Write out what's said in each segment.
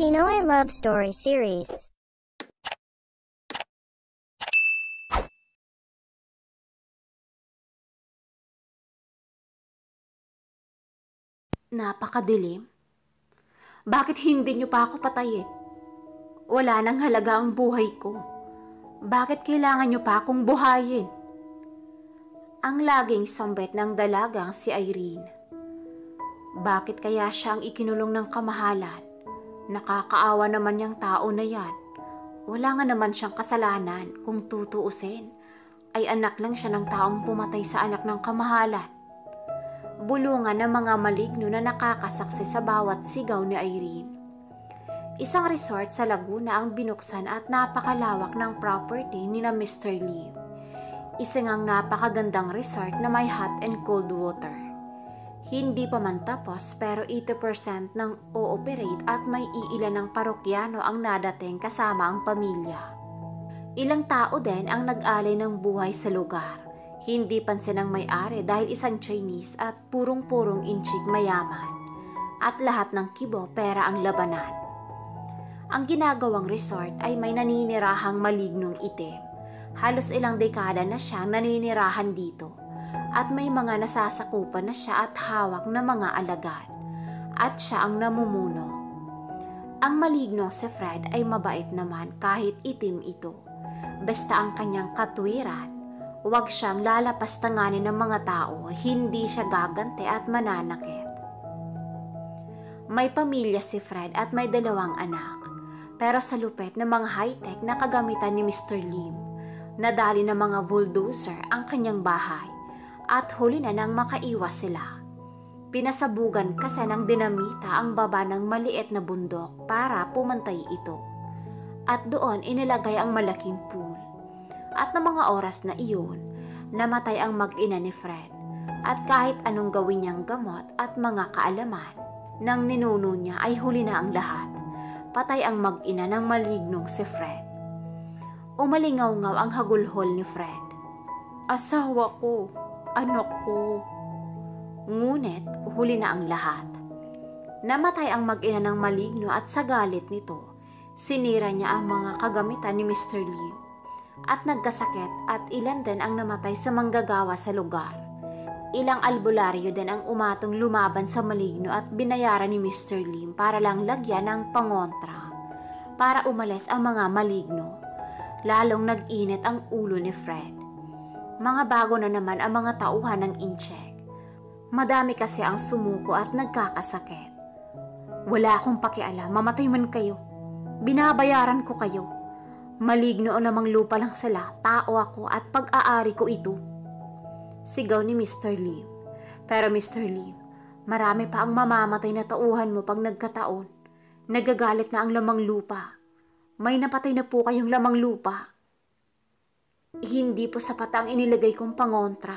Pinoy Love Story Series. Napakadilim. Bakit hindi niyo pa ako patayin? Wala nang halaga ang buhay ko. Bakit kailangan niyo pa akong buhayin? Ang laging sambit ng dalagang si Irene. Bakit kaya siya ang ikinulong ng kamahalan? Nakakaawa naman yung tao na yan. Wala nga naman siyang kasalanan kung tutuusin. Ay anak lang siya ng taong pumatay sa anak ng kamahalan. Bulungan ng mga maligno na nakakasaksi sa bawat sigaw ni Irene. Isang resort sa Laguna ang binuksan at napakalawak ng property ni na Mr. Lim. Isang ang napakagandang resort na may hot and cold water. Hindi pa man tapos pero 80% nang o-operate at may iilan ng parokyano ang nadating kasama ang pamilya. Ilang tao din ang nag-alay ng buhay sa lugar. Hindi pansin ng may-ari dahil isang Chinese at purong-purong inchik mayaman. At lahat ng kibo pera ang labanan. Ang ginagawang resort ay may naninirahang malignong itim. Halos ilang dekada na siyang naninirahan dito. At may mga nasasakupan na siya at hawak na mga alagad. At siya ang namumuno. Ang maligno si Fred ay mabait naman kahit itim ito. Basta ang kanyang katwiran, huwag siyang lalapastanganin ng mga tao, hindi siya gagante at mananakit. May pamilya si Fred at may 2 anak. Pero sa lupet ng mga high-tech na kagamitan ni Mr. Lim, nadali ng mga bulldozer ang kanyang bahay at huli na nang makaiwas sila. Pinasabugan kasi ng dinamita ang baba ng maliit na bundok para pumantay ito. At doon inilagay ang malaking pool. At ng mga oras na iyon, namatay ang mag-ina ni Fred. At kahit anong gawin niyang gamot at mga kaalaman, nang ninuno niya ay huli na ang lahat. Patay ang mag-ina ng malignong si Fred. Umalingaw-ngaw ang hagulhol ni Fred. Asawa ko, anak ko. Ngunit huli na ang lahat. Namatay ang mag-ina ng maligno at sa galit nito, sinira niya ang mga kagamitan ni Mr. Lim. At nagkasakit at ilan din ang namatay sa manggagawa sa lugar. Ilang albularyo din ang umatong lumaban sa maligno at binayaran ni Mr. Lim para lang lagyan ng pangontra para umalis ang mga maligno. Lalong nag-init ang ulo ni Fred. Mga bago na naman ang mga tauhan ng incheck. Madami kasi ang sumuko at nagkakasakit. Wala akong pakialam, mamatay man kayo. Binabayaran ko kayo. Maligno o namang lupa lang sila, tao ako at pag-aari ko ito. Sigaw ni Mr. Lim. Pero Mr. Lim, marami pa ang mamamatay na tauhan mo pag nagkataon. Nagagalit na ang lamang lupa. May napatay na po kayong lamang lupa. Hindi po sapat ang inilagay kong pangontra.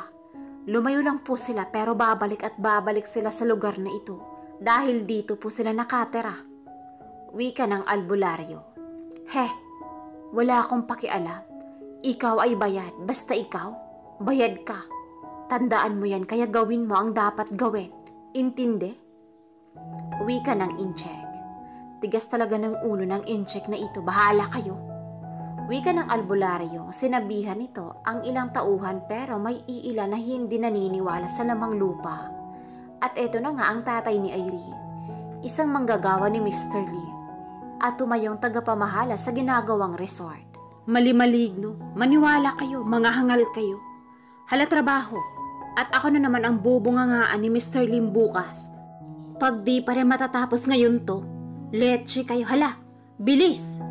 Lumayo lang po sila pero babalik at babalik sila sa lugar na ito dahil dito po sila nakatira. Wika ng albularyo. Wala akong pakialam. Ikaw ay bayad. Basta ikaw, bayad ka. Tandaan mo yan kaya gawin mo ang dapat gawin. Intindi? Wika ng incheck. Tigas talaga ng ulo ng incheck na ito. Bahala kayo. Wika ng albularyo. Sinabihan nito ang ilang tauhan pero may iilan na hindi naniniwala sa lamang lupa. At eto na nga ang tatay ni Irene. Isang manggagawa ni Mr. Lim. At tumayong tagapamahala sa ginagawang resort. Mali-maligno, maniwala kayo, mga hangal kayo. Hala trabaho, at ako na naman ang bubungangaan ni Mr. Lim bukas. Pag di pa rin matatapos ngayon to, leche kayo, hala, bilis!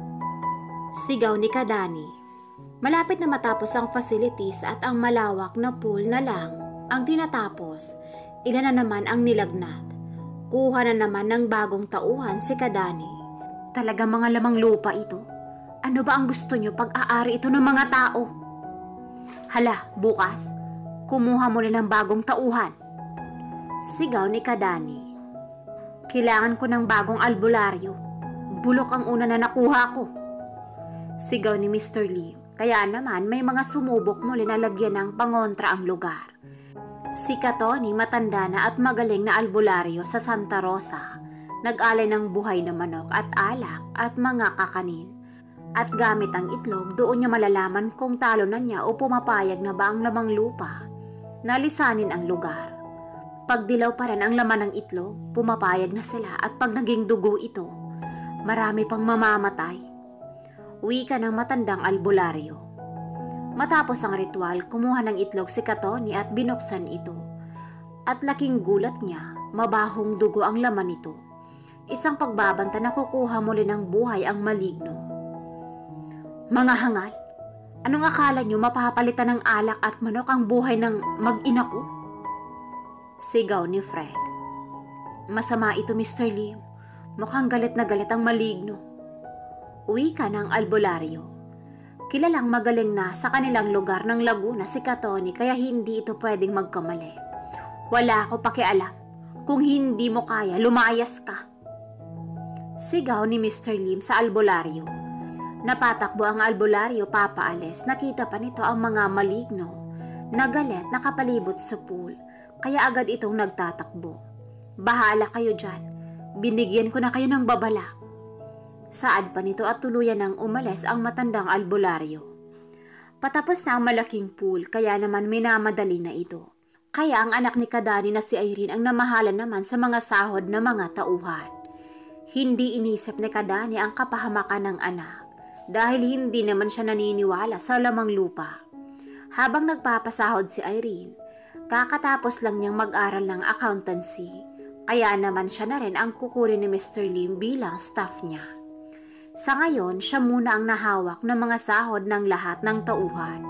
Sigaw ni Kadani. Malapit na matapos ang facilities at ang malawak na pool na lang ang tinatapos, ilan na naman ang nilagnat. Kuha na naman ng bagong tauhan si Kadani. Talaga mga lamang lupa ito. Ano ba ang gusto nyo pag-aari ito ng mga tao? Hala, bukas, kumuha mo ng bagong tauhan. Sigaw ni Kadani. Kailangan ko ng bagong albularyo. Bulok ang una na nakuha ko. Sigaw ni Mr. Lim. Kaya naman may mga sumubok muli na lagyan ng pangontra ang lugar. Si Katoni matanda na at magaling na albularyo sa Santa Rosa Nag-alay ng buhay na manok at alak at mga kakanin. At gamit ang itlog, doon niya malalaman kung talo na niya o pumapayag na ba ang lamang lupa na lisanin ang lugar. Pag dilaw pa rin ang laman ng itlog, pumapayag na sila, at pag naging dugo ito, marami pang mamamatay. Wika ng matandang albularyo. Matapos ang ritual, kumuha ng itlog si Katoni at binuksan ito. At laking gulat niya, mabahong dugo ang laman nito. Isang pagbabanta na kukuha muli ng buhay ang maligno. Mga hangal, anong akala nyo mapapalitan ng alak at manok ang buhay ng mag-ina ko? Sigaw ni Fred. Masama ito, Mr. Lim. Mukhang galit na galit ang maligno. Wika ng albularyo. Kilalang magaling na sa kanilang lugar ng Laguna si Katoni, kaya hindi ito pwedeng magkamali. Wala ako pakialam. Kung hindi mo kaya, lumayas ka. Sigaw ni Mr. Lim sa albularyo. Napatakbo ang albularyo papaalis. Nakita pa nito ang mga maligno na galit nakapalibot sa pool, kaya agad itong nagtatakbo. Bahala kayo dyan. Binigyan ko na kayo ng babala. Saad pa nito at tuluyan nang umalis ang matandang albularyo. Patapos na ang malaking pool, kaya naman minamadali na ito. Kaya ang anak ni Kadani na si Irene ang namahalan naman sa mga sahod na mga tauhan. Hindi inisip ni Kadani ang kapahamakan ng anak, dahil hindi naman siya naniniwala sa lamang lupa. Habang nagpapasahod si Irene, kakatapos lang niyang mag-aral ng accountancy, kaya naman siya na rin ang kukunin ni Mr. Lim bilang staff niya. Sa ngayon, siya muna ang nahawak ng mga sahod ng lahat ng tauhan.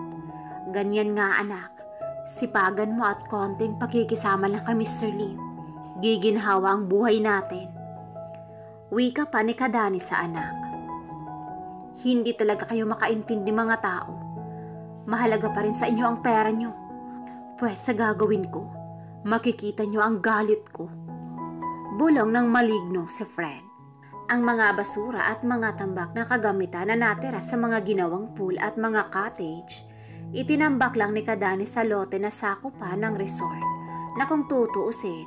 Ganyan nga anak, sipagan mo at konting pakikisama lang kay Mr. Lim. Giginhawa ang buhay natin. Wika pa ni Kadani sa anak. Hindi talaga kayo makaintindi mga tao. Mahalaga pa rin sa inyo ang pera nyo. Pwes sa gagawin ko, makikita nyo ang galit ko. Bulong ng maligno si Fred. Ang mga basura at mga tambak na kagamitan na natira sa mga ginawang pool at mga cottage, itinambak lang ni Kadani sa lote na sako pa ng resort, na kung tutuusin,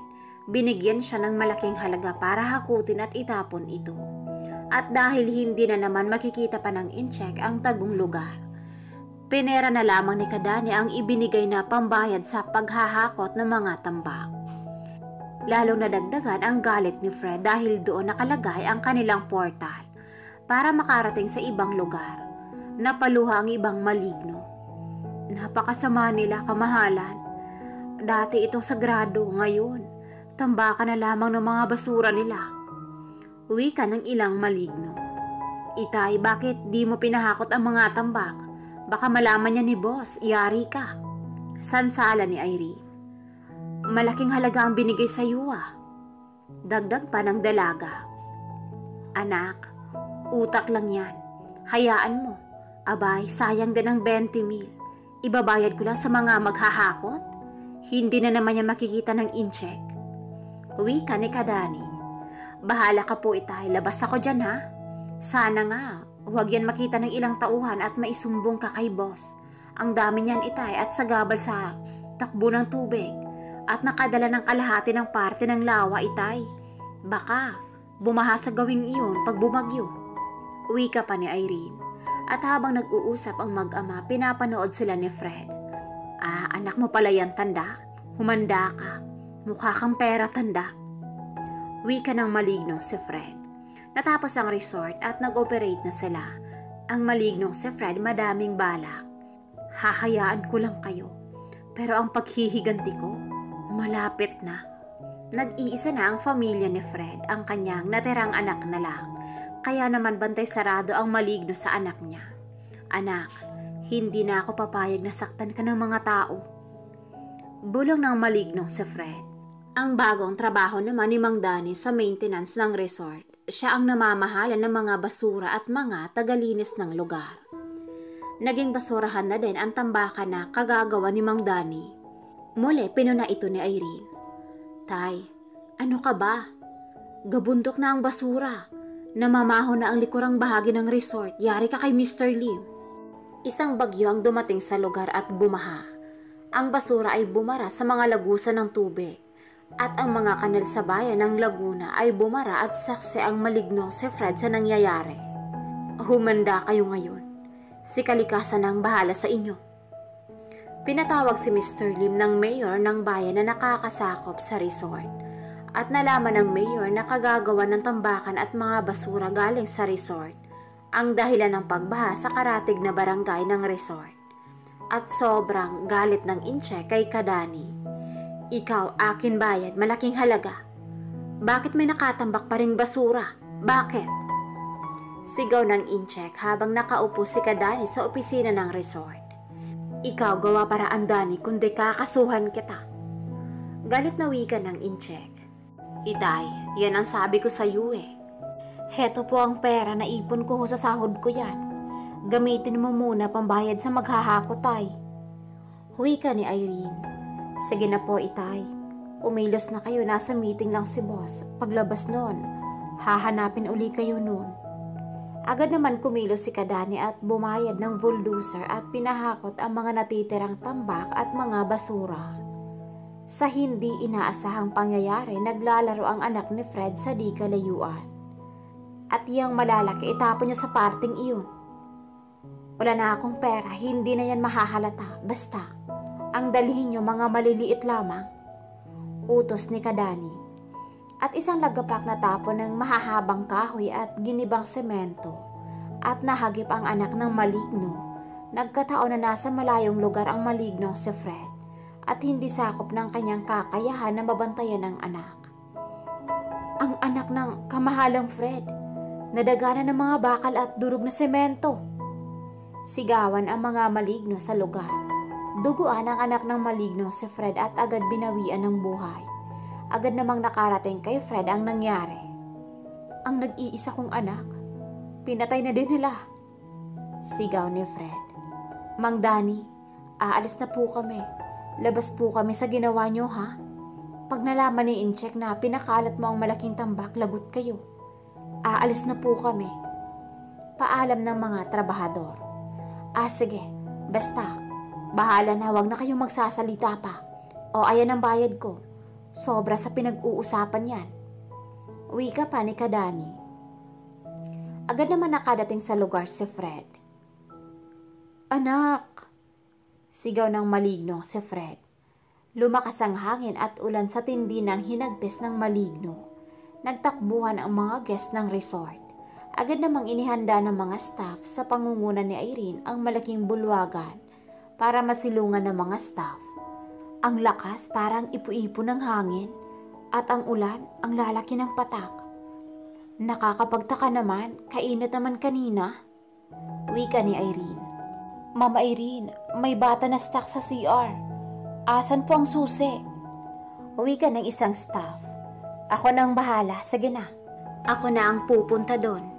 binigyan siya ng malaking halaga para hakutin at itapon ito. At dahil hindi na naman makikita pa ng incheck ang tagong lugar, pinera na lamang ni Kadani ang ibinigay na pambayad sa paghahakot ng mga tambak. Lalong nadagdagan ang galit ni Fred dahil doon nakalagay ang kanilang portal para makarating sa ibang lugar. Napaluha ang ibang maligno. Napakasama nila, kamahalan. Dati itong sagrado, ngayon tambakan na lamang ng mga basura nila. Wika ng ilang maligno. Itay, bakit di mo pinahakot ang mga tambak? Baka malaman niya ni boss, iyari ka. Sansala ni Irene. Malaking halaga ang binigay sa iyo ah. Dagdag pa ng dalaga. Anak, utak lang yan. Hayaan mo. Abay, sayang din ang 20,000. Ibabayad ko lang sa mga maghahakot. Hindi na naman yan makikita ng incheck. Wika ni Kadani. Bahala ka po itay, labas ako dyan ha. Sana nga, huwag yan makita ng ilang tauhan at maisumbong ka kay boss. Ang dami niyan itay at sagabal sa takbo ng tubig. At nakadala ng kalahati ng parte ng lawa itay. Baka bumaha sa gawing iyon pag bumagyo. Wika pa ni Irene. At habang nag-uusap ang mag-ama, pinapanood sila ni Fred. Ah, anak mo pala yan, tanda. Humanda ka. Mukha kang pera, tanda. Wika ng malignong si Fred. Natapos ang resort at nag-operate na sila. Ang malignong si Fred madaming balak. Hahayaan ko lang kayo. Pero ang paghihiganti ko, malapit na. Nag-iisa na ang pamilya ni Fred, ang kanyang natirang anak na lang. Kaya naman bantay sarado ang maligno sa anak niya. Anak, hindi na ako papayag na saktan ka ng mga tao. Bulong ng malignong si Fred. Ang bagong trabaho naman ni Mang Dani sa maintenance ng resort. Siya ang namamahala ng mga basura at mga tagalinis ng lugar. Naging basurahan na din ang tambakan na kagagawa ni Mang Dani. Muli, pinuna ito ni Irene. Tay, ano ka ba? Gabundok na ang basura. Namamaho na ang likurang bahagi ng resort. Yari ka kay Mr. Lim. Isang bagyo ang dumating sa lugar at bumaha. Ang basura ay bumara sa mga lagusan ng tubig. At ang mga kanal sa bayan ng Laguna ay bumara at saksi ang malignong si Fred sa nangyayari. Humanda kayo ngayon. Si kalikasan ang bahala sa inyo. Pinatawag si Mr. Lim ng mayor ng bayan na nakakasakop sa resort. At nalaman ng mayor na kagagawa ng tambakan at mga basura galing sa resort ang dahilan ng pagbaha sa karatig na barangay ng resort. At sobrang galit ng Inche kay Kadani. Ikaw, akin bayad, malaking halaga. Bakit may nakatambak pa ring basura? Bakit? Sigaw ng Inche habang nakaupo si Kadani sa opisina ng resort. Ikaw gawa paraan, Dani, kundi kakasuhan kita. Galit na wika ng Inche. Itay, yan ang sabi ko sa iyo eh. Heto po ang pera na ipon ko sa sahod ko yan. Gamitin mo muna pambayad sa maghahakot, tay. Wika ni Irene. Sige na po, itay. Kumilos na kayo, nasa meeting lang si boss. Paglabas nun, hahanapin uli kayo nun. Agad naman kumilos si Kadani at bumayad ng bulldozer at pinahakot ang mga natitirang tambak at mga basura. Sa hindi inaasahang pangyayari, naglalaro ang anak ni Fred sa di kalayuan. At iyang malalaki itapon niyo sa parting iyon. Wala na akong pera, hindi na yan mahahalata. Basta, ang dalhin niyo mga maliliit lamang. Utos ni Kadani. At isang lagapak na tapon ng mahahabang kahoy at ginibang semento. At nahagip ang anak ng maligno. Nagkataon na nasa malayong lugar ang maligno si Fred. At hindi sakop ng kanyang kakayahan na mabantayan ng anak. Ang anak ng kamahalang Fred. Nadaganan ng mga bakal at durog na semento. Sigawan ang mga maligno sa lugar. Duguan ang anak ng maligno si Fred at agad binawian ng buhay. Agad namang nakarating kay Fred ang nangyari. Ang nag-iisa kong anak, pinatay na din nila. Sigaw ni Fred. Mang Dani, aalis na po kami. Labas po kami sa ginawa nyo, ha? Pag nalaman ni Incheck na pinakalat mo ang malaking tambak, lagot kayo. Aalis na po kami. Paalam ng mga trabahador. Sige, basta. Bahala na, wag na kayong magsasalita pa. O ayan ang bayad ko. Sobra sa pinag-uusapan yan. Wika pa ni Kadani. Agad naman nakadating sa lugar si Fred. Anak! Sigaw ng maligno si Fred. Lumakas ang hangin at ulan sa tindi ng hinagpis ng maligno. Nagtakbuhan ang mga guest ng resort. Agad namang inihanda ng mga staff sa pangunguna ni Irene ang malaking bulwagan para masilungan ng mga staff. Ang lakas parang ipu-ipo ng hangin at ang ulan ang lalaki ng patak. Nakakapagtaka naman, kainit naman kanina. Wika ni Irene. Mama Irene, may bata na stuck sa CR. Asan po ang susi? Wika ng isang staff. Ako na ang bahala, sige na. Ako na ang pupunta doon.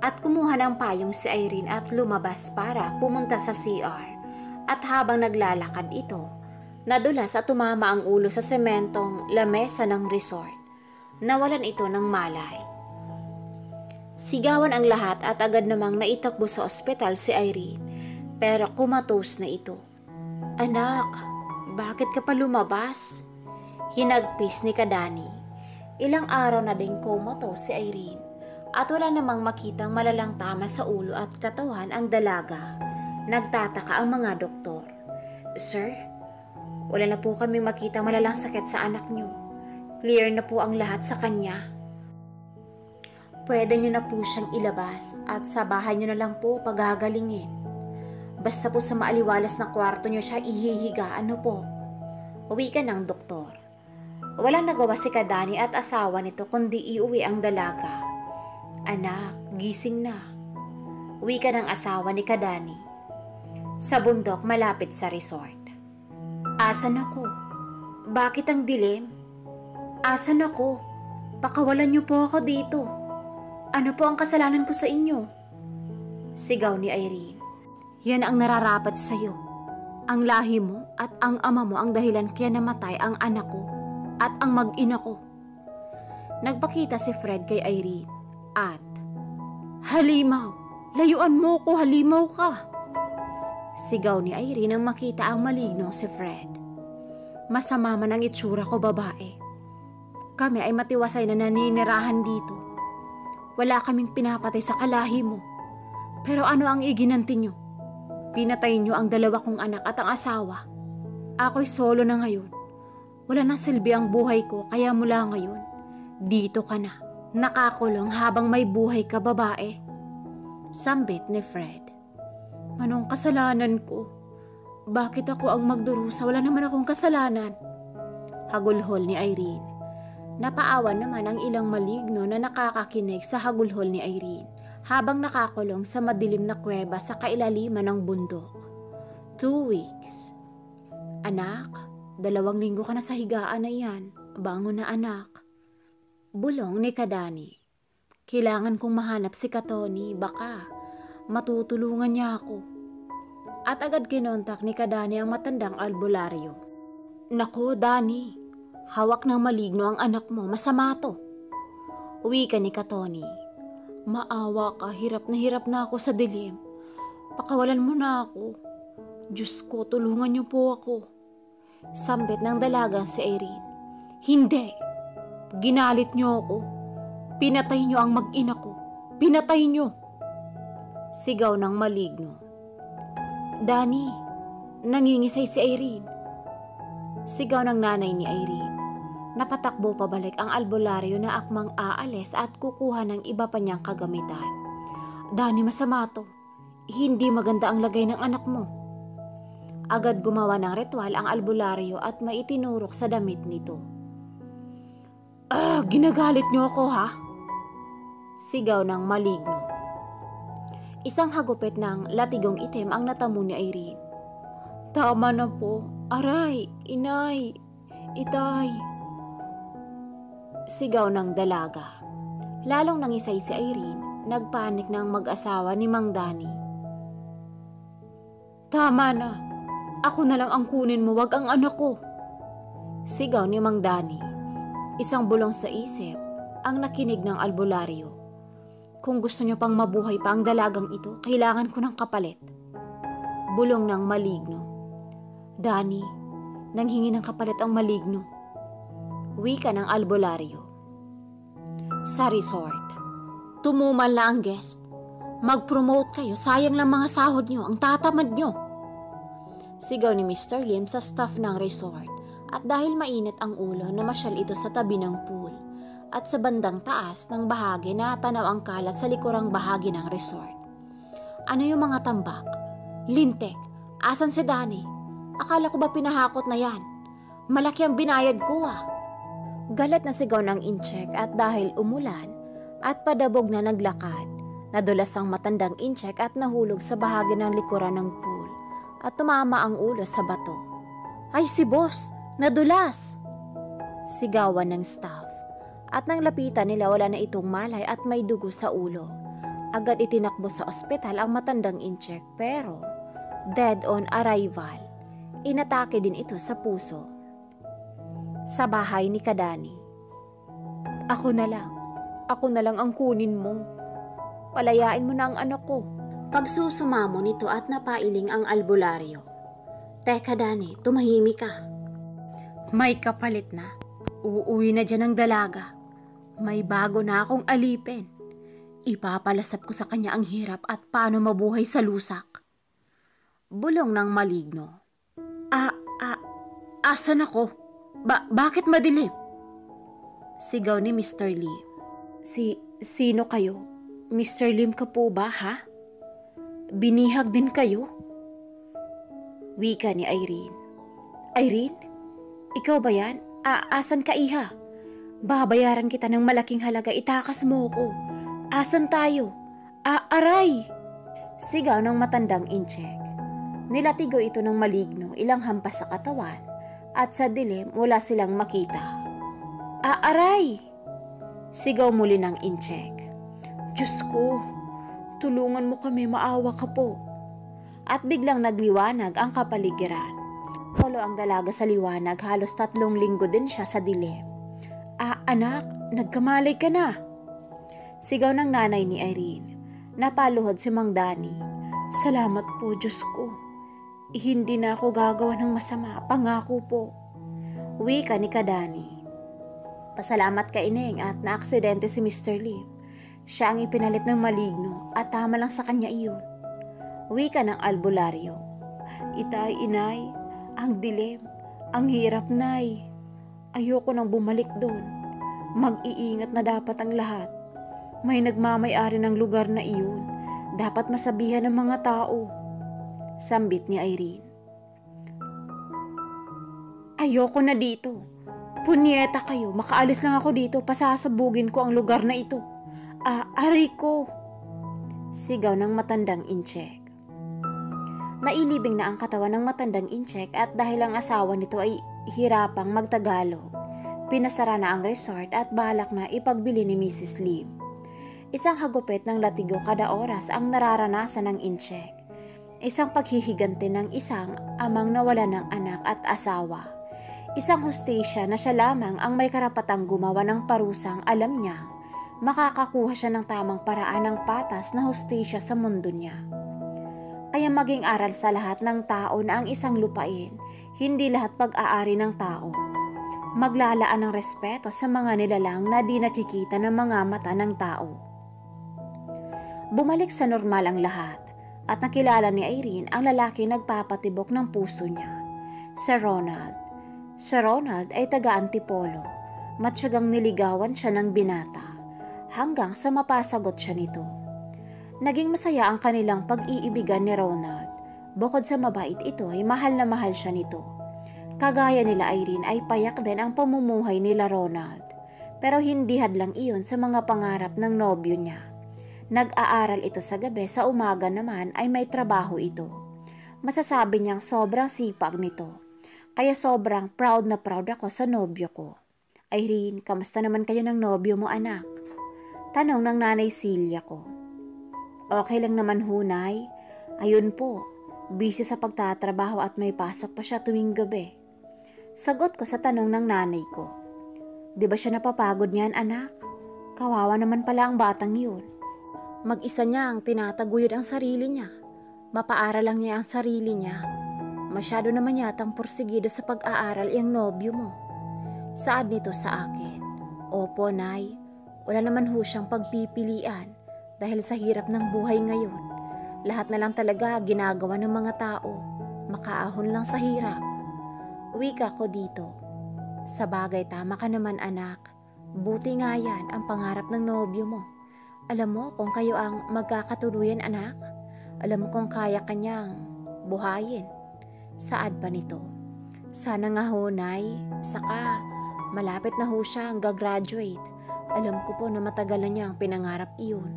At kumuha ng payong si Irene at lumabas para pumunta sa CR. At habang naglalakad ito, nadulas at tumama ang ulo sa sementong lamesa ng resort. Nawalan ito ng malay. Sigawan ang lahat at agad namang naitakbo sa ospital si Irene. Pero kumatos na ito. Anak, bakit ka pa lumabas? Hinagpis ni Kadani. Ilang araw na din komato si Irene at wala namang makitang malalang tama sa ulo at katawan ang dalaga. Nagtataka ang mga doktor. Sir, wala na po kami makitang malalang sakit sa anak niyo. Clear na po ang lahat sa kanya. Pwede niyo na po siyang ilabas at sa bahay niyo na lang po paghagalingin. Basta po sa maaliwalas na kwarto niyo siya ihihiga, ano po? Uwi ka ng doktor. Walang nagawa si Kadani at asawa nito kundi iuwi ang dalaga. Anak, gising na. Uwi ka ng asawa ni Kadani. Sa bundok malapit sa resort. Asan ako? Bakit ang dilim? Asan ako? Pakawalan niyo po ako dito. Ano po ang kasalanan ko sa inyo? Sigaw ni Irene. Yan ang nararapat sa iyo. Ang lahi mo at ang ama mo ang dahilan kaya namatay ang anak ko at ang mag-ina ko. Nagpakita si Fred kay Irene at, Halimaw! Layuan mo ko, halimaw ka! Sigaw ni Irene nang makita ang maligno si Fred. Masama man ang itsura ko, babae. Kami ay matiwasay na naninirahan dito. Wala kaming pinapatay sa kalahi mo. Pero ano ang iginanti nyo? Pinatay nyo ang 2 kong anak at ang asawa. Ako'y solo na ngayon. Wala nang silbi ang buhay ko, kaya mula ngayon, dito ka na. Nakakulong habang may buhay ka, babae. Sambit ni Fred. Anong kasalanan ko? Bakit ako ang magdurusa? Wala naman akong kasalanan. Hagulhol ni Irene. Napaawan naman ang ilang maligno na nakakakinig sa hagulhol ni Irene habang nakakulong sa madilim na kuweba sa kailaliman ng bundok. 2 weeks. Anak, 2 linggo ka na sa higaan na iyan. Bangon na, anak. Bulong ni Kadani. Kailangan kong mahanap si Katoni, baka matutulungan niya ako. At agad kinontak ni Kadani ang matandang albularyo. Nako, Dani, hawak ng maligno ang anak mo, masama to. Uwi ka ni Katoni. Maawa ka, hirap na ako sa dilim. Pakawalan mo na ako. Diyos ko, tulungan niyo po ako. Sambit ng dalagang si Irene. Hindi. Ginalit niyo ako. Pinatay niyo ang mag-ina ko. Pinatay niyo. Sigaw ng maligno. Dani, nangingisay si Irene. Sigaw ng nanay ni Irene. Napatakbo pabalik ang albularyo na akmang aalis at kukuha ng iba pa niyang kagamitan. Dani, masama to. Hindi maganda ang lagay ng anak mo. Agad gumawa ng ritual ang albularyo at maitinurok sa damit nito. Ginagalit niyo ako, ha? Sigaw ng maligno. Isang hagupit ng latigong itim ang natamo ni Irene. Tama na po. Aray, inay, itay. Sigaw ng dalaga. Lalong nangisay si Irene, nagpanik ng mag-asawa ni Mang Dani. Tama na. Ako na lang ang kunin mo, wag ang anak ko. Sigaw ni Mang Dani. Isang bulong sa isip ang nakinig ng albularyo. Kung gusto niyo pang mabuhay pa ang dalagang ito, kailangan ko ng kapalit. Bulong ng maligno. Dani, nanghingi ng kapalit ang maligno. Wika ng albularyo. Sa resort, tumumal na ang guest. Mag-promote kayo, sayang lang mga sahod nyo, ang tatamad nyo. Sigaw ni Mr. Lim sa staff ng resort at dahil mainit ang ulo, namasyal ito sa tabi ng pool at sa bandang taas ng bahagi na tanaw ang kalat sa likurang bahagi ng resort. Ano yung mga tambak? Lintek, asan si Dani? Akala ko ba pinahakot na yan? Malaki ang binayad ko, Galit na sigaw ng incheck at dahil umulan at padabog na naglakad, nadulas ang matandang incheck at nahulog sa bahagi ng likuran ng pool at tumama ang ulo sa bato. Ay, si boss, nadulas! Sigawan ng staff at nang lapitan nila wala na itong malay at may dugo sa ulo. Agad itinakbo sa ospital ang matandang incheck pero dead on arrival, inatake din ito sa puso. Sa bahay ni Kadani. Ako na lang ang kunin mo. Palayain mo na ang anak ko. Pagsusumamo nito at napailing ang albularyo. Teka Dani, tumahimik ka. May kapalit na. Uuwi na dyan ang dalaga. May bago na akong alipin. Ipapalasap ko sa kanya ang hirap at paano mabuhay sa lusak. Bulong ng maligno. Asan ako? Bakit madilim? Sigaw ni Mr. Lim. Sino kayo? Mr. Lim ka po ba, ha? Binihag din kayo? Wika ni Irene. Irene? Ikaw ba yan? Asan ka, iha? Babayaran kita ng malaking halaga, itakas mo ko. Asan tayo? Aray! Sigaw ng matandang incheck. Nilatigo ito ng maligno, ilang hampas sa katawan. At sa dilim, wala silang makita. Aray! Sigaw muli ng incheck. Diyos ko, tulungan mo kami, maawa ka po. At biglang nagliwanag ang kapaligiran. Polo ang dalaga sa liwanag, halos 3 linggo din siya sa dilim. Anak, nagkamalay ka na. Sigaw ng nanay ni Irene. Napaluhod si Mang Dani. Salamat po, Diyos ko. Hindi na ako gagawa ng masama, pangako po. Wika ni Kadani. Pasalamat ka, Ineng, at naaksidente si Mr. Lim. Siya ang ipinalit ng maligno at tama lang sa kanya iyon. Wika ng albularyo. Itay, inay, ang dilim, ang hirap, nay. Ayoko nang bumalik doon. Mag-iingat na dapat ang lahat. May nagmamay-ari ng lugar na iyon. Dapat masabihan ng mga tao. Sambit ni Irene. Ayoko na dito. Punyeta kayo, makaalis lang ako dito, pasasabugin ko ang lugar na ito. Aray ko! Sigaw ng matandang incheck. Nailibing na ang katawan ng matandang incheck at dahil ang asawa nito ay hirapang magtagalog, pinasara na ang resort at balak na ipagbili ni Mrs. Lim. Isang hagupit ng latigo kada oras ang nararanasan ng incheck. Isang paghihiganti ng isang amang nawala ng anak at asawa. Isang hostesya na siya lamang ang may karapatang gumawa ng parusang alam niya, makakakuha siya ng tamang paraan ng patas na hostesya sa mundo niya. Kaya maging aral sa lahat ng tao na ang isang lupain, hindi lahat pag-aari ng tao. Maglalaan ng respeto sa mga nilalang na di nakikita ng mga mata ng tao. Bumalik sa normal ang lahat at nakilala ni Irene ang lalaki nagpapatibok ng puso niya, si Ronald. Si Ronald ay taga-Antipolo, matyagang niligawan siya ng binata, hanggang sa mapasagot siya nito. Naging masaya ang kanilang pag-iibigan ni Ronald. Bukod sa mabait ito ay mahal na mahal siya nito. Kagaya nila Irene ay payak din ang pamumuhay nila Ronald. Pero hindi hadlang iyon sa mga pangarap ng nobyo niya. Nag-aaral ito sa gabi, sa umaga naman ay may trabaho ito. Masasabi niyang sobrang sipag nito. Kaya sobrang proud na proud ako sa nobyo ko. Irene, kamusta naman kayo ng nobyo mo, anak? Tanong ng nanay Celia ko. Okay lang naman, hunay. Ayun po, busy sa pagtatrabaho at may pasok pa siya tuwing gabi. Sagot ko sa tanong ng nanay ko. Di ba siya napapagod niyan, anak? Kawawa naman pala ang batang yun. Mag-isa niya ang tinataguyod ang sarili niya. Mapaaral lang niya ang sarili niya. Masyado naman yatang porsigido sa pag-aaral iyang nobyo mo. Saad nito sa akin. Opo, nay. Wala naman ho siyang pagpipilian dahil sa hirap ng buhay ngayon. Lahat na lang talaga ginagawa ng mga tao. Makaahon lang sa hirap. Wika ko dito. Sa bagay, tama ka naman, anak. Buti nga yan ang pangarap ng nobyo mo. Alam mo kung kayo ang magkakatuluyan, anak. Alam mo kung kaya kanyang buhayin. Saad pa nito. Sana nga ho, nay. Saka, malapit na ho siya ang gagraduate. Alam ko po na matagal na niya ang pinangarap iyon.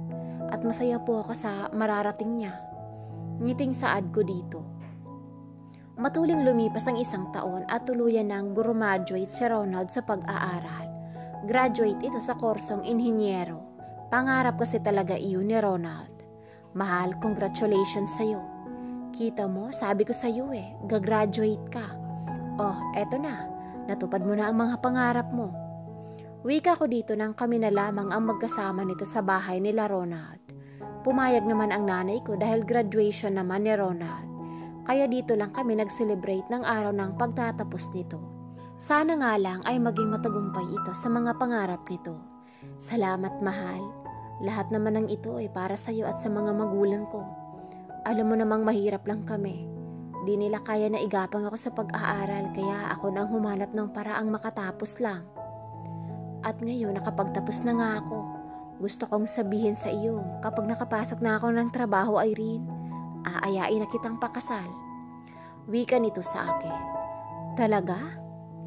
At masaya po ako sa mararating niya. Ngiting saad ko dito. Matuling lumipas ang isang taon at tuluyan ng graduate si Ronald sa pag-aaral. Graduate ito sa kursong inhinyero. Pangarap kasi talaga iyon ni Ronald. Mahal, congratulations sa'yo. Kita mo, sabi ko sa'yo gagraduate ka. Oh, eto na, natupad mo na ang mga pangarap mo. Wika ko dito nang kami na lamang ang magkasama nito sa bahay nila Ronald. Pumayag naman ang nanay ko dahil graduation naman ni Ronald. Kaya dito lang kami nag-celebrate ng araw ng pagtatapos nito. Sana nga lang ay maging matagumpay ito sa mga pangarap nito. Salamat, mahal. Lahat naman ng ito ay para sa'yo at sa mga magulang ko. Alam mo namang mahirap lang kami. Di nila kaya na igapang ako sa pag-aaral kaya ako nang humanap ng paraang makatapos lang. At ngayon nakapagtapos na nga ako. Gusto kong sabihin sa iyo, kapag nakapasok na ako ng trabaho, Irene, aayain na kitang pakasal. Wika nito sa akin. Talaga?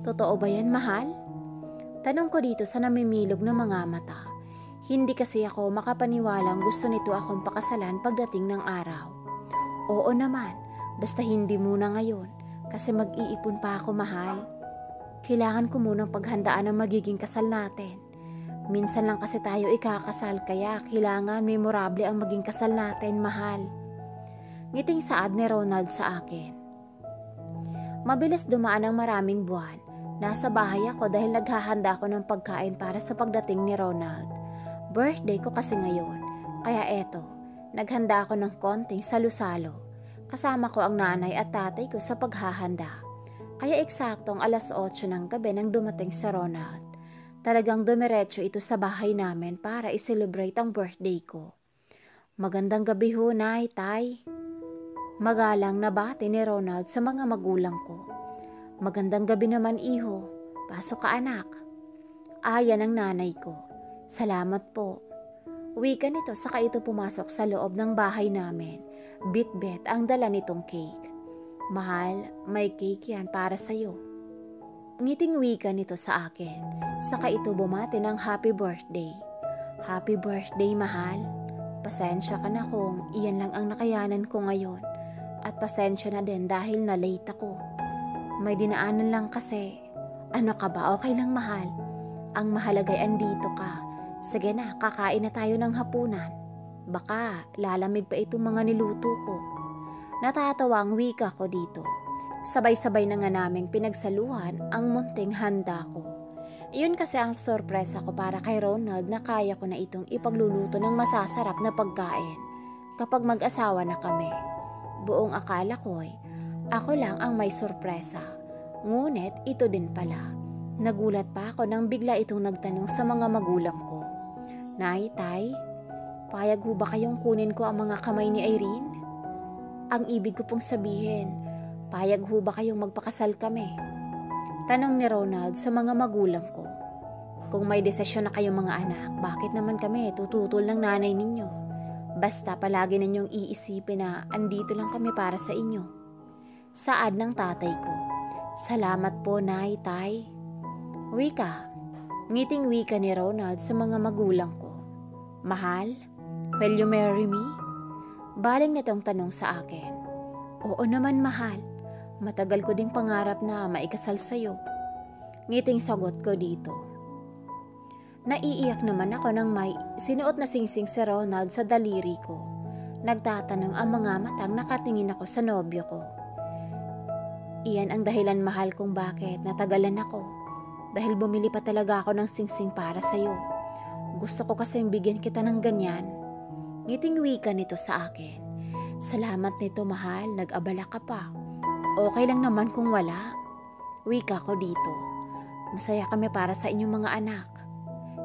Totoo ba yan, mahal? Tanong ko dito sa namimilog na mga mata. Hindi kasi ako makapaniwalang gusto nito akong pakasalan pagdating ng araw. Oo naman, basta hindi muna ngayon kasi mag-iipon pa ako, mahal. Kailangan ko munang paghandaan ang magiging kasal natin. Minsan lang kasi tayo ikakasal kaya kailangan memorable ang maging kasal natin, mahal. Ngiting saad ni Ronald sa akin. Mabilis dumaan ang maraming buwan. Nasa bahay ako dahil naghahanda ako ng pagkain para sa pagdating ni Ronald. Birthday ko kasi ngayon, kaya eto, naghanda ako ng konting salo-salo. Kasama ko ang nanay at tatay ko sa paghahanda. Kaya eksaktong 8:00 ng gabi nang dumating si Ronald. Talagang dumiretso ito sa bahay namin para i-celebrate ang birthday ko. Magandang gabi ho, Nay, Tay. Magalang na bati ni Ronald sa mga magulang ko. Magandang gabi naman, iho. Pasok ka, anak. Ayan ang nanay ko. Salamat po. Wika nito saka ito pumasok sa loob ng bahay namin. Bit-bit ang dala nitong cake. Mahal, may cake yan para sa'yo. Ngiting wika nito sa akin. Saka ito bumati ng happy birthday. Happy birthday, mahal. Pasensya ka na kung iyan lang ang nakayanan ko ngayon. At pasensya na din dahil na late ako. May dinaanan lang kasi. Ano ka ba? Okay lang, mahal. Ang mahalagay andito ka. Sige na, kakain na tayo ng hapunan. Baka lalamig pa itong mga niluto ko. Natatawa ang wika ko dito. Sabay-sabay na nga naming pinagsaluhan ang munting handa ko. Iyon kasi ang sorpresa ko para kay Ronald na kaya ko na itong ipagluluto ng masasarap na pagkain kapag mag-asawa na kami. Buong akala ko'y ako lang ang may sorpresa. Ngunit ito din pala. Nagulat pa ako nang bigla itong nagtanong sa mga magulang ko. Nay, Tay, payag ho ba kayong kunin ko ang mga kamay ni Irene? Ang ibig ko pong sabihin, payag ho ba kayong magpakasal kami? Tanong ni Ronald sa mga magulang ko. Kung may desisyon na kayong mga anak, bakit naman kami tututol ng nanay ninyo? Basta palagi ninyong iisipin na andito lang kami para sa inyo. Saad ng tatay ko. Salamat po, Nay, Tay. Wika. Ngiting wika ni Ronald sa mga magulang ko. Mahal, will you marry me? Baling nitong tanong sa akin. Oo naman, mahal. Matagal ko ding pangarap na maikasal sa'yo. Ngiting sagot ko dito. Naiiyak naman ako nang may sinuot na singsing si Ronald sa daliri ko. Nagtatanong ang mga matang nakatingin ako sa nobyo ko. Iyan ang dahilan, mahal, kung bakit natagalan ako. Dahil bumili pa talaga ako ng singsing para sa'yo. Gusto ko kasing bigyan kita ng ganyan. Ngiting wika nito sa akin. Salamat nito, mahal, nag-abala ka pa. Okay lang naman kung wala. Wika ko dito. Masaya kami para sa inyong mga anak.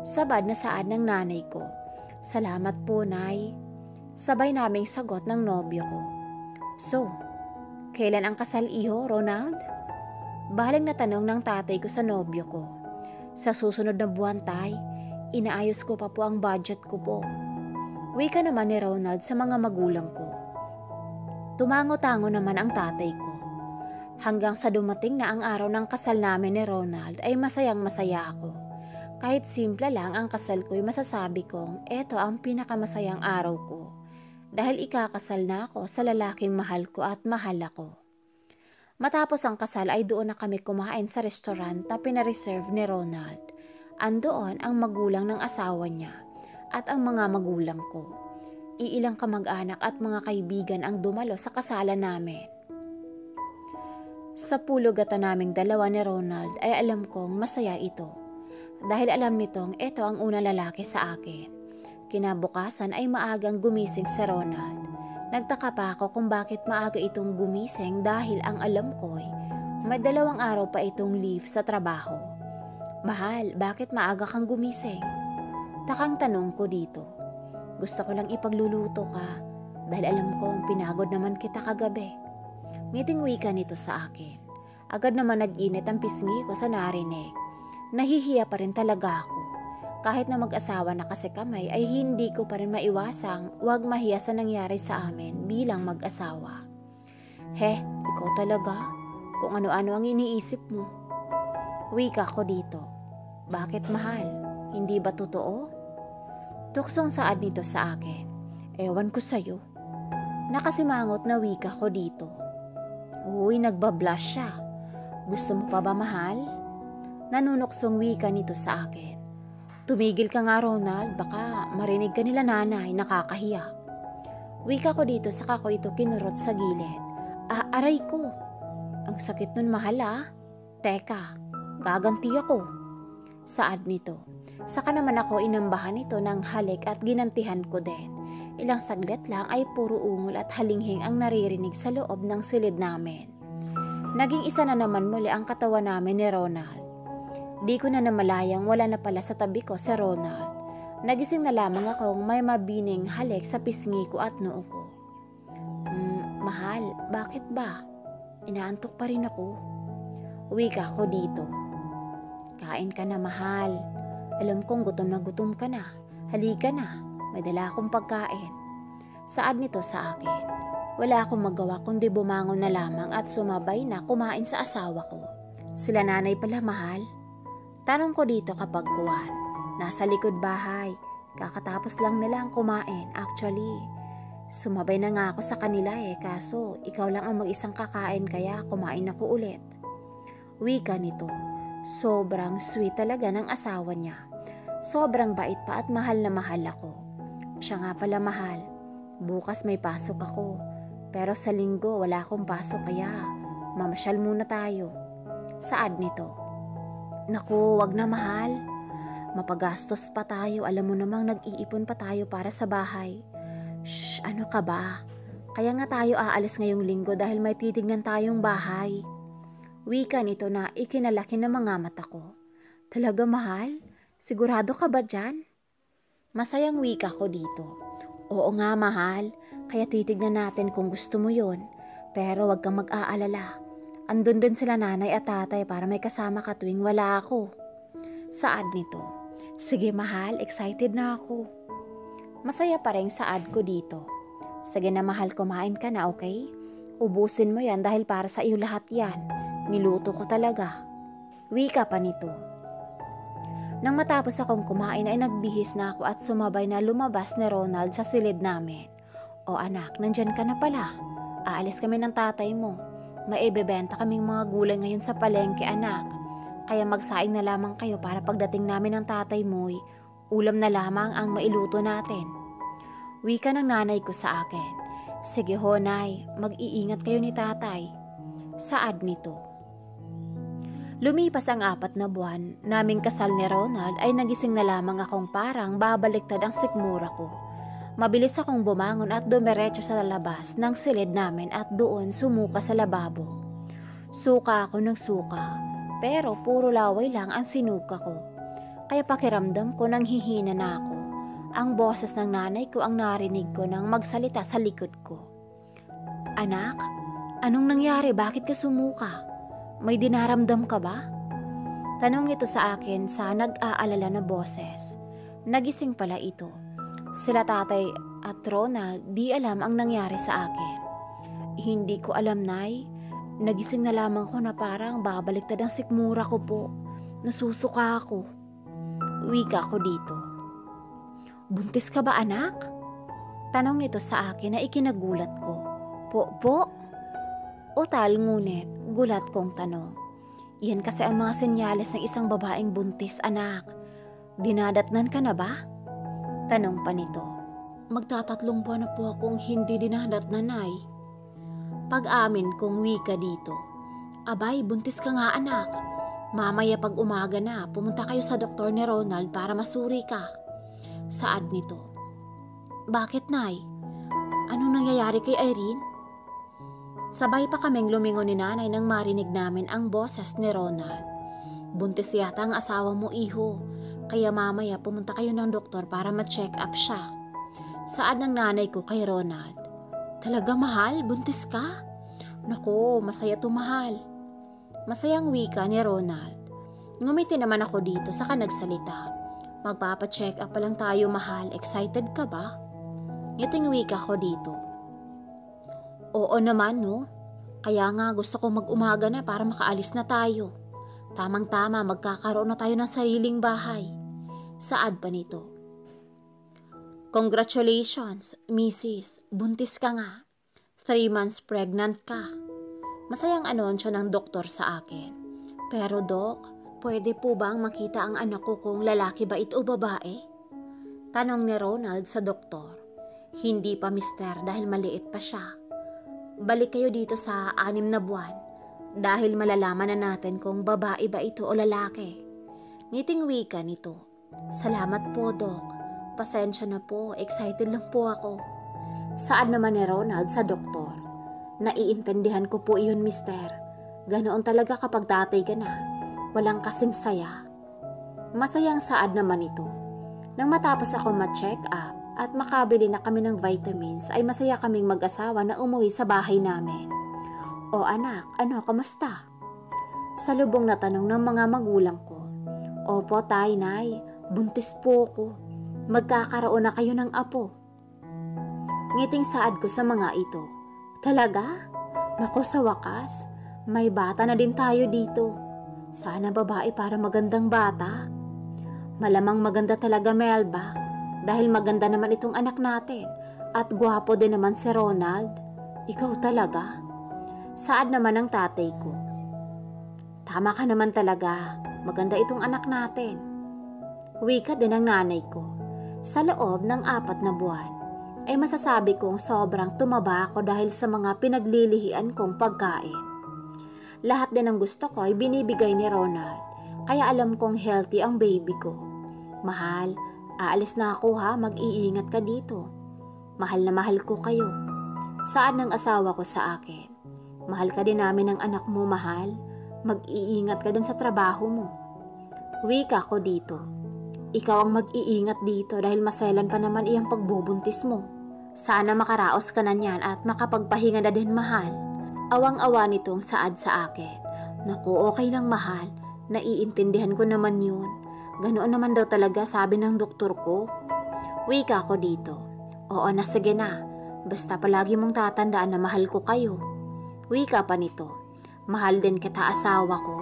Sabad na saad ng nanay ko. Salamat po, Nay. Sabay naming sagot ng nobyo ko. So, kailan ang kasal, iho, Ronald? Baling na tanong ng tatay ko sa nobyo ko. Sa susunod na buwan, Tay. Inaayos ko pa po ang budget ko po. Wika naman ni Ronald sa mga magulang ko. Tumango-tango naman ang tatay ko. Hanggang sa dumating na ang araw ng kasal namin ni Ronald ay masayang masaya ako. Kahit simple lang ang kasal ko'y masasabi kong eto ang pinakamasayang araw ko. Dahil ikakasal na ako sa lalaking mahal ko at mahal ako. Matapos ang kasal ay doon na kami kumain sa restaurant na pinareserve ni Ronald. Andoon ang magulang ng asawa niya at ang mga magulang ko. Iilang kamag-anak at mga kaibigan ang dumalo sa kasalan namin. Sa pulugatan naming dalawa ni Ronald ay alam kong masaya ito. Dahil alam nitong ito ang unang lalaki sa akin. Kinabukasan ay maagang gumising si Ronald. Nagtaka pa ako kung bakit maaga itong gumising dahil ang alam ko'y may 2 araw pa itong leave sa trabaho. Mahal, bakit maaga kang gumising? Takang tanong ko dito. Gusto ko lang ipagluluto ka dahil alam kong pinagod naman kita kagabi. Ngiting wika nito sa akin. Agad naman nag-init ang pisngi ko sa narinig. Nahihiya pa rin talaga ako. Kahit na mag-asawa na kasi kami ay hindi ko pa rin maiwasang huwag mahiya sa nangyari sa amin bilang mag-asawa. Ikaw talaga. Kung ano-ano ang iniisip mo. Wika ko dito. Bakit, mahal? Hindi ba totoo? Tuksong saad nito sa akin. Ewan ko sa'yo. Nakasimangot na wika ko dito. Uy, nagbablush siya. Gusto mo pa ba, mahal? Nanunuksong wika nito sa akin. Tumigil ka nga, Ronald, baka marinig ka nila nanay, nakakahiya. Wika ko dito saka ko ito kinurot sa gilid. Aray ko. Ang sakit nun, mahal, Teka, gaganti ako. Saad nito. Saka naman ako inambahan ito ng halik at ginantihan ko din. Ilang saglit lang ay puro ungol at halinghing ang naririnig sa loob ng silid namin. Naging isa na naman muli ang katawan namin ni Ronald. Di ko na namalayang wala na pala sa tabi ko si Ronald. Nagising na lamang akong may mabining halik sa pisngi ko at noo ko. Mahal, bakit ba? Inaantok pa rin ako. Wika ko dito. Kain ka na, mahal. Alam kong gutom ka na. Halika na, may dala akong pagkain. Saad nito sa akin. Wala akong magawa kundi bumangon na lamang at sumabay na kumain sa asawa ko. Sila nanay pala, mahal? Tanong ko dito kapag kuwan. Nasa likod bahay. Kakatapos lang nilang kumain, actually. Sumabay na nga ako sa kanila kaso ikaw lang ang mag-isang kakain kaya kumain ako ulit. Wika nito. Sobrang sweet talaga ng asawa niya. Sobrang bait pa at mahal na mahal ako. Siya nga pala, mahal. Bukas may pasok ako. Pero sa linggo wala akong pasok kaya mamasyal muna tayo. Saad nito. Naku, wag na, mahal. Mapagastos pa tayo. Alam mo namang nag-iipon pa tayo para sa bahay. Shh, ano ka ba? Kaya nga tayo aalis ngayong linggo dahil may titignan tayong bahay. Wika nito na ikinalaki ng mga mata ko. Talaga, mahal? Sigurado ka ba dyan? Masayang wika ko dito. Oo nga, mahal. Kaya titignan natin kung gusto mo yun. Pero wag kang mag-aalala. Andun din sila nanay at tatay para may kasama ka tuwing wala ako. Saad nito. Sige, mahal. Excited na ako. Masaya pa rin saad ko dito. Sige na, mahal, kumain ka na, okay? Ubusin mo yan dahil para sa iyo lahat yan. Niluto ko talaga. Wika pa nito. Nang matapos akong kumain ay nagbihis na ako at sumabay na lumabas ni Ronald sa silid namin. O anak, nandyan ka na pala. Aalis kami ng tatay mo. Maibebenta kaming mga gulay ngayon sa palengke, anak. Kaya magsaing na lamang kayo para pagdating namin ng tatay mo'y ulam na lamang ang mailuto natin. Wika ng nanay ko sa akin. Sige ho, nay, mag-iingat kayo ni tatay. Saad nito. Lumipas ang 4 na buwan, naming kasal ni Ronald ay nagising na lamang akong parang babaliktad ang sikmura ko. Mabilis akong bumangon at dumiretso sa labas ng silid namin at doon sumuka sa lababo. Suka ako ng suka, pero puro laway lang ang sinuka ko. Kaya pakiramdam ko nang hihina na ako. Ang boses ng nanay ko ang narinig ko nang magsalita sa likod ko. Anak, anong nangyari? Bakit ka sumuka? May dinaramdam ka ba? Tanong ito sa akin sa nag-aalala na boses. Nagising pala ito. Sila tatay at Ronald di alam ang nangyari sa akin. Hindi ko alam, nay. Nagising na lamang ko na parang babaliktad ang sikmura ko po. Nasusuka ako. Wika ko dito. Buntis ka ba, anak? Tanong nito sa akin na ikinagulat ko. Po? Utal ngunit gulat kong tanong. Yan kasi ang mga senyales ng isang babaeng buntis, anak. Dinadatnan ka na ba? Tanong pa nito. Magtatatlong buwan na po akong hindi dinadatnan, ay. Pag-amin kong wika dito. Abay, buntis ka nga, anak. Mamaya pag umaga na, pumunta kayo sa doktor ni Ronald para masuri ka. Saad nito. Bakit, nay? Anong nangyayari kay Irene? Sabay pa kaming lumingon ni nanay nang marinig namin ang boses ni Ronald. Buntis yata ang asawa mo, iho. Kaya mamaya pumunta kayo ng doktor para ma-check up siya. Saad ng nanay ko kay Ronald. Talaga, mahal? Buntis ka? Naku, masaya to, mahal. Masayang wika ni Ronald. Ngumiti naman ako dito saka nagsalita. Magpapa-check up pa lang tayo, mahal. Excited ka ba? Ngiting wika ko dito. Oo naman, no? Kaya nga gusto kong mag-umaga na para makaalis na tayo. Tamang-tama, magkakaroon na tayo ng sariling bahay. Saad pa nito. Congratulations, Mrs. Buntis ka nga. 3 months pregnant ka. Masayang anunsyo ng doktor sa akin. Pero Dok, pwede po bang makita ang anak ko kung lalaki ba ito o babae? Tanong ni Ronald sa doktor. Hindi pa, mister, dahil maliit pa siya. Balik kayo dito sa 6 na buwan dahil malalaman na natin kung babae ba ito o lalaki. Ngiting wika nito. Salamat po, Dok. Pasensya na po, excited lang po ako. Saad naman ni Ronald sa doktor. Naiintindihan ko po iyon, mister. Ganoon talaga kapag tatay ka na. Walang kasing saya. Masayang saad naman ito. Nang matapos ako ma-check up at makabili na kami ng vitamins ay masaya kaming mag-asawa na umuwi sa bahay namin. O anak, ano, kamusta? Salubong na tanong ng mga magulang ko. Opo tay, nay, buntis po ko. Magkakaroon na kayo ng apo. Ngiting saad ko sa mga ito. Talaga? Nako, sa wakas, may bata na din tayo dito. Sana babae para magandang bata. Malamang maganda talaga, Melba, dahil maganda naman itong anak natin at gwapo din naman si Ronald. Ikaw talaga? Saad naman ng tatay ko. Tama ka naman talaga, maganda itong anak natin. Wika din ng nanay ko. Sa loob ng 4 na buwan, ay masasabi kong sobrang tumaba ako dahil sa mga pinaglilihian kong pagkain. Lahat din ng gusto ko ay binibigay ni Ronald, kaya alam kong healthy ang baby ko. Mahal, aalis na ako ha, mag-iingat ka dito. Mahal na mahal ko kayo. Saad ng asawa ko sa akin. Mahal ka din namin ng anak mo, mahal. Mag-iingat ka din sa trabaho mo. Wika ko dito. Ikaw ang mag-iingat dito dahil maselan pa naman iyang pagbubuntis mo. Sana makaraos ka na niyan at makapagpahinga na din, mahal. Awang-awa nitong saad sa akin. Naku, okay lang, mahal. Naiintindihan ko naman yun. Ganoon naman daw talaga sabi ng doktor ko. Wika ko dito. Oo na, sige na. Basta palagi mong tatandaan na mahal ko kayo. Wika pa nito. Mahal din kita, asawa ko.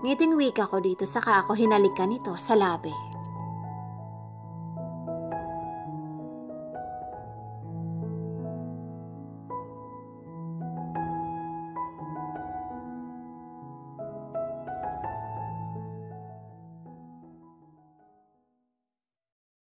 Ngiting wika ko dito, saka ako hinalikan nito sa labi.